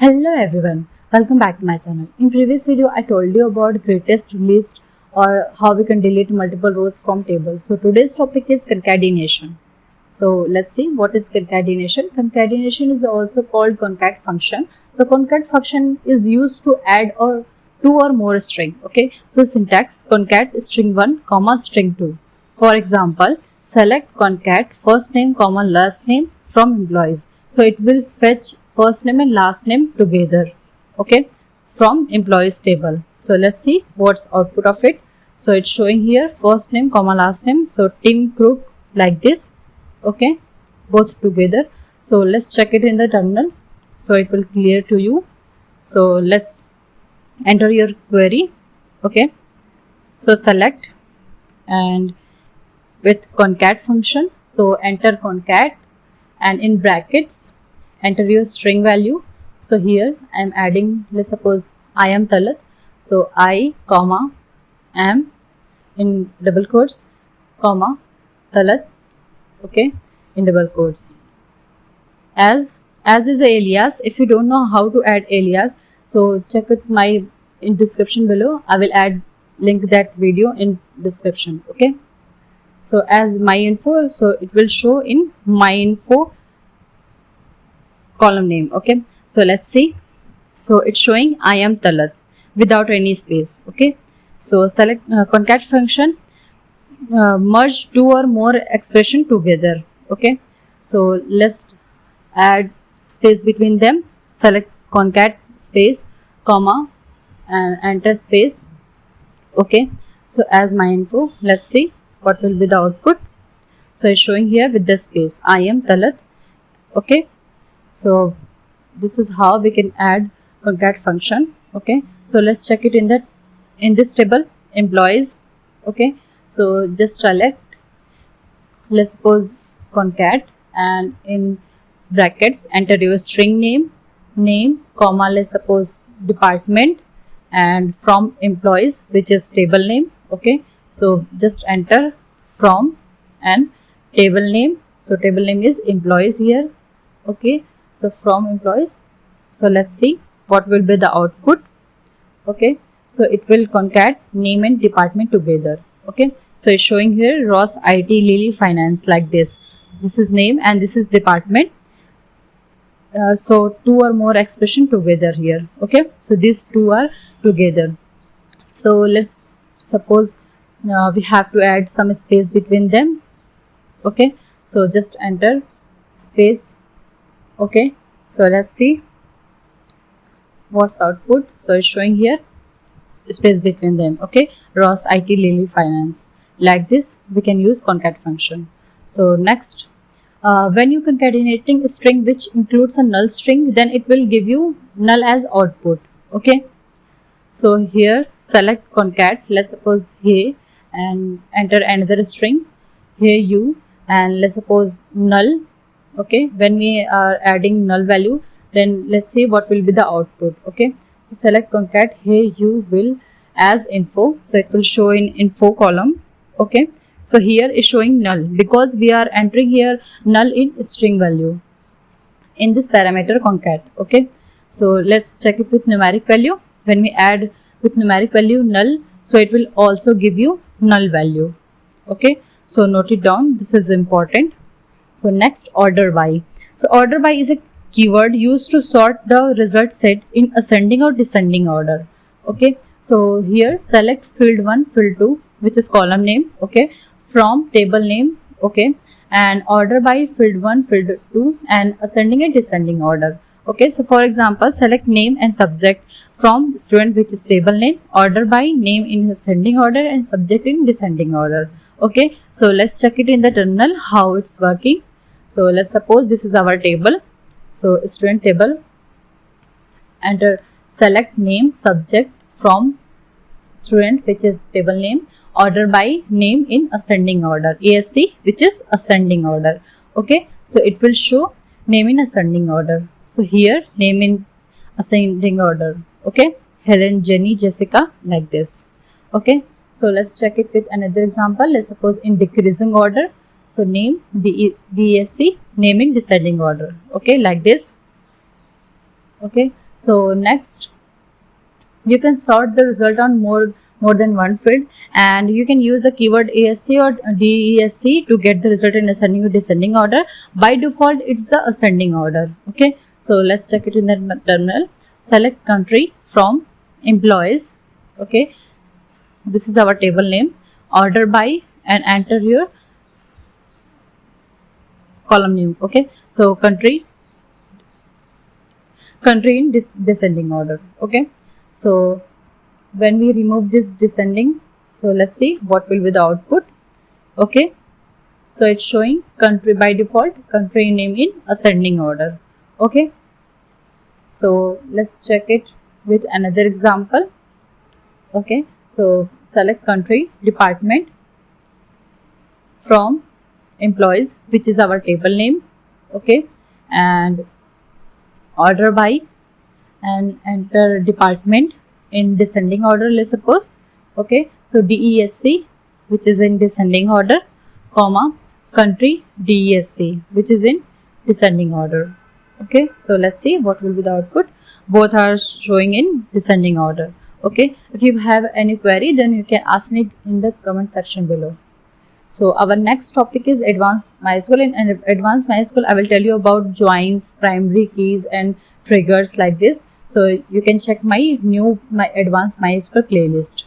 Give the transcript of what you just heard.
Hello everyone, welcome back to my channel. In previous video I told you about greatest list or how we can delete multiple rows from tables. So today's topic is concatenation. So let's see what is concatenation. Concatenation is also called concat function. So concat function is used to add two or more string. Okay, so syntax concat string 1 comma string 2. For example, select concat first name comma last name from employees. So it will fetch first name and last name together, okay, from employees table. So let's see what's output of it. So it's showing here first name comma last name. So Tim Crook like this, okay, both together. So let's check it in the terminal so it will clear to you. So let's enter your query, okay. So select and with concat function, so enter concat and in brackets enter your string value. So here I am adding, let's suppose I am Talat, so I comma am in double quotes comma Talat, okay, in double quotes. As is the alias. If you don't know how to add alias, so check it in description below. I will add link that video in description, okay. So as my info, so it will show in my info column name, okay. So let's see. So it's showing I am Talat without any space, okay. So select concat function merge two or more expression together, okay. So let's add space between them. Select concat space comma and enter space, okay. So as my info, let's see what will be the output. So it's showing here with the space I am Talat, okay. So this is how we can add concat function, okay. So let's check it in this table employees, okay. So just select, let's suppose concat and in brackets enter your string name comma let's suppose department and from employees which is table name, okay. So just enter from and table name. So table name is employees here, okay. So from employees, so let's see what will be the output, okay. So it will concat name and department together, okay. So it's showing here Ross IT Lily Finance like this. This is name and this is department. So two or more expression together here, okay. So these two are together. So let's suppose we have to add some space between them, okay. So just enter space, okay. So let's see what's output. So it's showing here space between them, okay. Ross IT Lily Finance like this. We can use concat function. So next, when you concatenating a string which includes a null string, then it will give you null as output, okay. So here select concat, let's suppose here and enter another string here you and let's suppose null, okay. When we are adding null value, then let's see what will be the output, okay. So select concat here you will as info, so it will show in info column, okay. So here is showing null because we are entering here null in string value in this parameter concat, okay. So let's check it with numeric value. When we add with numeric value null, so it will also give you null value, okay. So note it down, this is important. So next, order by. So order by is a keyword used to sort the result set in ascending or descending order, okay. So here select field 1 field 2 which is column name, okay, from table name, okay, and order by field 1 field 2 and ascending and descending order, okay. So for example, select name and subject from student which is table name, order by name in ascending order and subject in descending order, okay. So let's check it in the terminal how it's working. So let's suppose this is our table. So student table, enter select name subject from student which is table name, order by name in ascending order, ASC which is ascending order, okay. So it will show name in ascending order. So here name in ascending order, okay, Helen, Jenny, Jessica like this, okay. So let's check it with another example. Let's suppose in decreasing order, so name DESC, name in descending order, okay, like this, okay. So next, you can sort the result on more than one field, and you can use the keyword ASC or DESC to get the result in ascending or descending order. By default, it's the ascending order. Okay, so let's check it in the terminal. Select country from employees. Okay, this is our table name. Order by, and enter your column name. Okay, so country in descending order. Okay, so when we remove this descending, so let's see what will be the output. Okay, so it's showing country by default, country name in ascending order. Okay, so let's check it with another example. Okay, so select country, department from employees, which is our table name. Okay, and order by, and enter department in descending order, let's suppose. Okay, so DESC, which is in descending order, comma, country DESC, which is in descending order. Okay, so let's see what will be the output. Both are showing in descending order. Okay, if you have any query, then you can ask me in the comment section below. So our next topic is advanced MySQL. In advanced MySQL, I will tell you about joins, primary keys, and triggers like this. So you can check my advanced MySQL playlist.